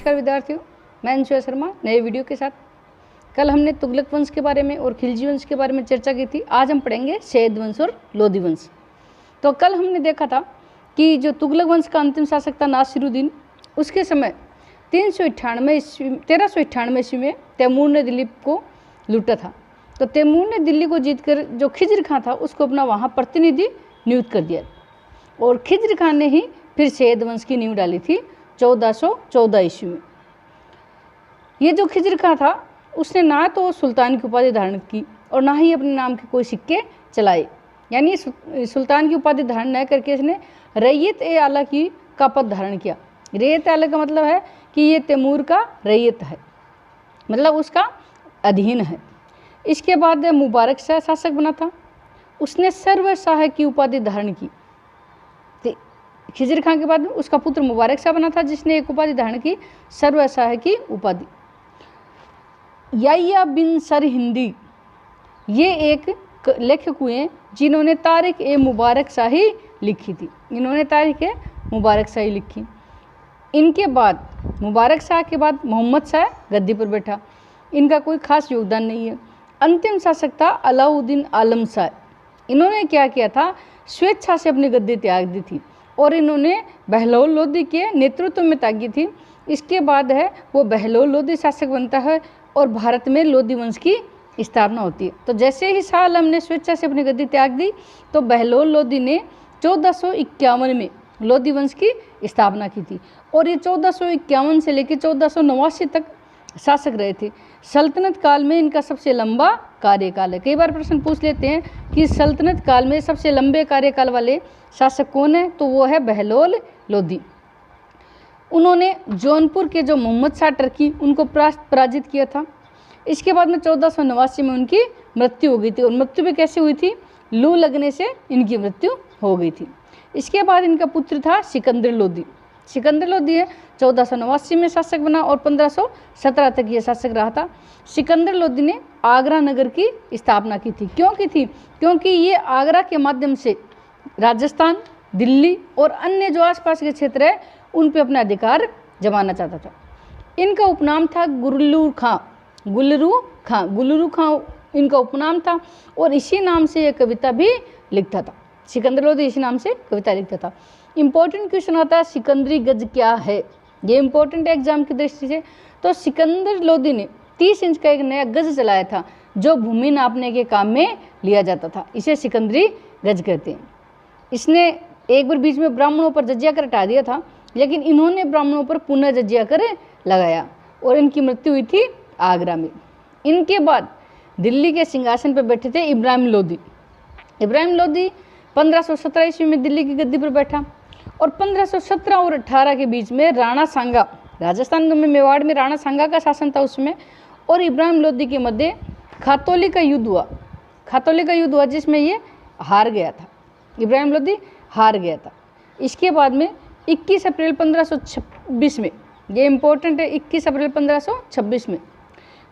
नमस्कार विद्यार्थियों, मैं अंशु शर्मा नए वीडियो के साथ। कल हमने तुगलक वंश के बारे में और खिलजी वंश के बारे में चर्चा की थी। आज हम पढ़ेंगे सैयद वंश और लोदी वंश। तो कल हमने देखा था कि जो तुगलक वंश का अंतिम शासक था नासिरुद्दीन, उसके समय 1398 ईस्वी में तैमूर ने दिल्ली को लूटा था। तो तैमूर ने दिल्ली को जीतकर जो खिज्र खां था उसको अपना वहाँ प्रतिनिधि नियुक्त कर दिया और खिज्र खां ने ही फिर सैयद वंश की नींव डाली थी 1414 ईस्वी में। ये जो खिज्र खां था उसने ना तो सुल्तान की उपाधि धारण की और ना ही अपने नाम के कोई सिक्के चलाए, यानी सुल्तान की उपाधि धारण न करके इसने रैयत-ए-आला का पद धारण किया। रैयत-ए-आला का मतलब है कि ये तैमूर का रैयत है, मतलब उसका अधीन है। इसके बाद मुबारक शाह शासक बना था, उसने सर्वशाह की उपाधि धारण की। खिज्र खां के बाद उसका पुत्र मुबारक शाह बना था जिसने एक उपाधि धारण की, सर्वशाह की उपाधि। याह्या बिन सरहिंदी ये एक लेखक हुए जिन्होंने तारिख-ए-मुबारक शाही लिखी थी। इन्होंने तारिख-ए-मुबारक शाही लिखी। इनके बाद मुबारक शाह के बाद मोहम्मद शाह गद्दी पर बैठा। इनका कोई खास योगदान नहीं है। अंतिम शासक था अलाउद्दीन आलम शाह। इन्होंने क्या किया था, स्वेच्छा से अपनी गद्दी त्याग दी थी और इन्होंने बहलोल लोदी के नेतृत्व में त्यागी थी। इसके बाद है वो बहलोल लोदी शासक बनता है और भारत में लोदी वंश की स्थापना होती है। तो जैसे ही शाह आलम ने स्वेच्छा से अपनी गद्दी त्याग दी तो बहलोल लोदी ने 1451 में लोदी वंश की स्थापना की थी और ये 1451 से लेकर 1489 तक शासक रहे थे। सल्तनत काल में इनका सबसे लंबा कार्यकाल है। कई बार प्रश्न पूछ लेते हैं कि सल्तनत काल में सबसे लंबे कार्यकाल वाले शासक कौन है, तो वो है बहलोल लोदी। उन्होंने जौनपुर के जो मोहम्मद शाह टर्की उनको पराजित किया था। इसके बाद में 1489 में उनकी मृत्यु हो गई थी और मृत्यु भी कैसे हुई थी, लू लगने से इनकी मृत्यु हो गई थी। इसके बाद इनका पुत्र था सिकंदर लोदी। सिकंदर लोदी है 1489 में शासक बना और 1517 तक ये शासक रहा था। सिकंदर लोदी ने आगरा नगर की स्थापना की थी। क्यों की थी? क्योंकि ये आगरा के माध्यम से राजस्थान, दिल्ली और अन्य जो आसपास के क्षेत्र है उन पे अपना अधिकार जमाना चाहता था। इनका उपनाम था गुल्लरू खां। गुल्लरू खां इनका उपनाम था और इसी नाम से ये कविता भी लिखता था। सिकंदर लोदी इसी नाम से कविता लिखता था। इम्पोर्टेंट क्वेश्चन आता है सिकंदरी गज क्या है, ये इम्पोर्टेंट है एग्जाम की दृष्टि से। तो सिकंदर लोदी ने 30 इंच का एक नया गज चलाया था जो भूमि नापने के काम में लिया जाता था। इसे सिकंदरी गज कहते हैं। इसने एक बार बीच में ब्राह्मणों पर जजिया कर हटा दिया था, लेकिन इन्होंने ब्राह्मणों पर पुनः जजिया कर लगाया और इनकी मृत्यु हुई थी आगरा में। इनके बाद दिल्ली के सिंहासन पर बैठे थे इब्राहिम लोदी। इब्राहिम लोदी 1517 ईस्वी में दिल्ली की गद्दी पर बैठा और 1517 और 18 के बीच में राणा सांगा, राजस्थान में मेवाड़ में राणा सांगा का शासन था उसमें, और इब्राहिम लोदी के मध्य खातौली का युद्ध हुआ जिसमें ये हार गया था। इब्राहिम लोदी हार गया था। इसके बाद में 21 अप्रैल 1526 में, ये इम्पोर्टेंट है, 21 अप्रैल 1526 में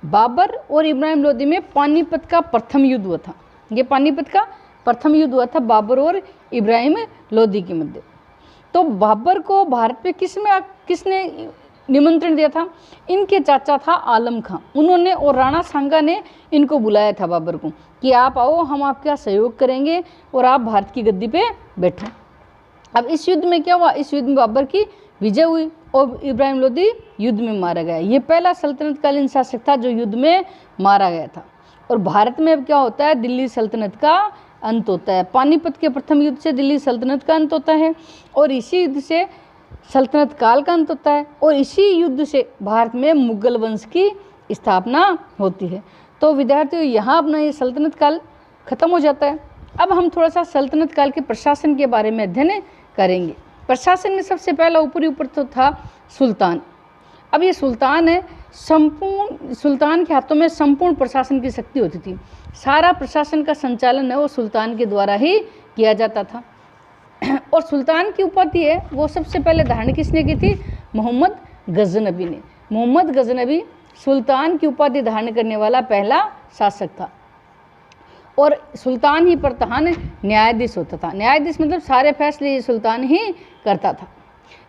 बाबर और इब्राहिम लोदी में पानीपत का प्रथम युद्ध हुआ था। ये पानीपत का प्रथम युद्ध हुआ था बाबर और इब्राहिम लोदी के मध्य। तो बाबर को भारत पे किसने निमंत्रण दिया था? इनके चाचा था आलम खां। उन्होंने और राणा सांगा ने इनको बुलाया था बाबर को कि आप आओ, हम आपका सहयोग करेंगे और आप भारत की गद्दी पे बैठो। अब इस युद्ध में क्या हुआ? इस युद्ध में बाबर की विजय हुई और इब्राहिम लोदी युद्ध में मारा गया। ये पहला सल्तनतकालीन शासक था जो युद्ध में मारा गया था। और भारत में अब क्या होता है, दिल्ली सल्तनत का अंत होता है। पानीपत के प्रथम युद्ध से दिल्ली सल्तनत का अंत होता है और इसी युद्ध से सल्तनत काल का अंत होता है और इसी युद्ध से भारत में मुगल वंश की स्थापना होती है। तो विद्यार्थियों, यहाँ अपना ये सल्तनत काल खत्म हो जाता है। अब हम थोड़ा सा सल्तनत काल के प्रशासन के बारे में अध्ययन करेंगे। प्रशासन में सबसे पहला ऊपर तो था सुल्तान। अब ये सुल्तान है, सुल्तान के हाथों में संपूर्ण प्रशासन की शक्ति होती थी। सारा प्रशासन का संचालन है वो सुल्तान के द्वारा ही किया जाता था। और सुल्तान की उपाधि है वो सबसे पहले धारण किसने की थी? मोहम्मद गजनबी ने। मोहम्मद गजनबी सुल्तान की उपाधि धारण करने वाला पहला शासक था और सुल्तान ही प्रधान न्यायाधीश होता था। न्यायाधीश मतलब सारे फैसले ये सुल्तान ही करता था।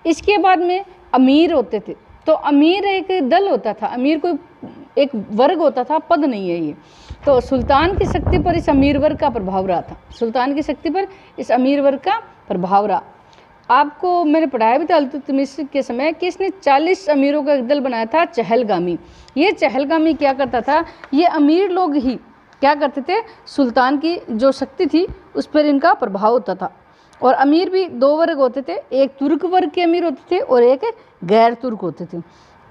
इसके बाद में अमीर होते थे। तो अमीर एक दल होता था, अमीर कोई एक वर्ग होता था, पद नहीं है ये। तो सुल्तान की शक्ति पर इस अमीर वर्ग का प्रभाव रहा था, सुल्तान की शक्ति पर इस अमीर वर्ग का प्रभाव रहा। आपको मैंने पढ़ाया भी था इल्तुतमिश के समय कि इसने 40 अमीरों का एक दल बनाया था, चहलगामी। ये चहलगामी क्या करता था, ये अमीर लोग ही क्या करते थे, सुल्तान की जो शक्ति थी उस पर इनका प्रभाव होता था। और अमीर भी दो वर्ग होते थे, एक तुर्क वर्ग के अमीर होते थे और एक गैर तुर्क होते थे।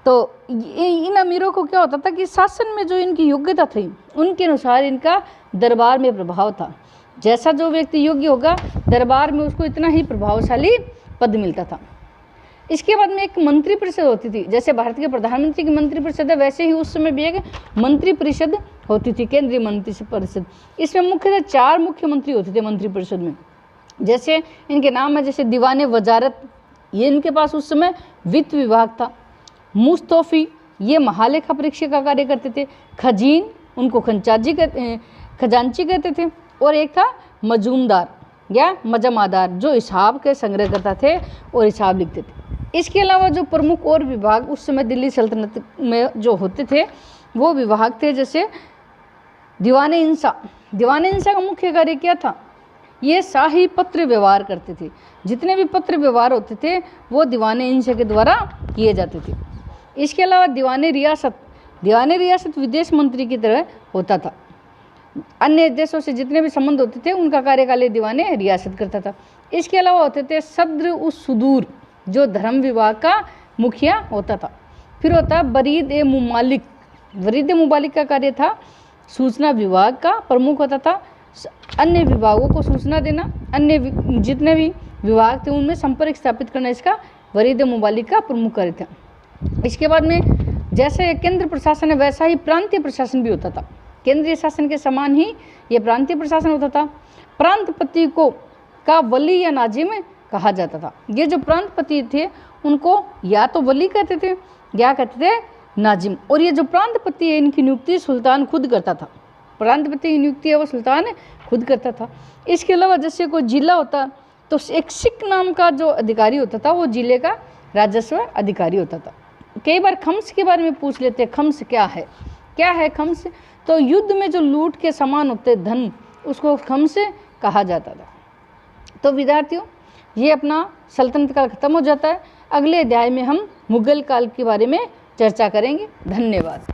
तो इन अमीरों को क्या होता था कि शासन में जो इनकी योग्यता थी उनके अनुसार इनका दरबार में प्रभाव था। जैसा जो व्यक्ति योग्य होगा दरबार में उसको इतना ही प्रभावशाली पद मिलता था। इसके बाद में एक मंत्री परिषद होती थी, जैसे भारत के प्रधानमंत्री की मंत्री परिषद है वैसे ही उस समय भी एक मंत्री परिषद होती थी, केंद्रीय मंत्री परिषद। इसमें मुख्यतः 4 मुख्यमंत्री होते थे मंत्री परिषद में। जैसे इनके नाम है, जैसे दीवाने वजारत, ये इनके पास उस समय वित्त विभाग था। मुस्तौफी, ये महालेखा परीक्षा का कार्य करते थे। खजीन, उनको खजांची कहते थे। और एक था मजूमदार या मजमादार, जो हिसाब के संग्रह करता थे और हिसाब लिखते थे। इसके अलावा जो प्रमुख और विभाग उस समय दिल्ली सल्तनत में जो होते थे वो विभाग थे, जैसे दीवाने इंसा। दीवाने इंसा का मुख्य कार्य क्या था, ये शाही पत्र व्यवहार करते थे। जितने भी पत्र व्यवहार होते थे वो दीवाने इंसा के द्वारा किए जाते थे। इसके अलावा दीवाने रियासत विदेश मंत्री की तरह होता था। अन्य देशों से जितने भी संबंध होते थे उनका कार्यकाल दीवाने रियासत करता था। इसके अलावा होते थे सद्र उस सुदूर, जो धर्म विभाग का मुखिया होता था। फिर होता बरीद ए मुमालिक। बरीद ए मुमालिक का कार्य था सूचना विभाग का प्रमुख होता था, अन्य विभागों को सूचना देना, अन्य जितने भी विभाग थे उनमें संपर्क स्थापित करना इसका बरीद ए मुमालिक का प्रमुख कार्य था। इसके बाद में जैसे केंद्र प्रशासन है वैसा ही प्रांतीय प्रशासन भी होता था। केंद्रीय शासन के समान ही ये प्रांतीय प्रशासन होता था। प्रांतपति को का वली या नाजिम कहा जाता था। ये जो प्रांतपति थे उनको या तो वली कहते थे या कहते थे नाजिम। और ये जो प्रांतपति है इनकी नियुक्ति सुल्तान खुद करता था। प्रांतपति की नियुक्ति है वो सुल्तान खुद करता था। इसके अलावा जैसे कोई जिला होता तो एक सिख नाम का जो अधिकारी होता था वो जिले का राजस्व अधिकारी होता था। कई बार खम्स के बारे में पूछ लेते हैं, खम्स क्या है खम्स, तो युद्ध में जो लूट के सामान होते धन उसको खम्स कहा जाता था। तो विद्यार्थियों ये अपना सल्तनत काल खत्म हो जाता है। अगले अध्याय में हम मुगल काल के बारे में चर्चा करेंगे। धन्यवाद।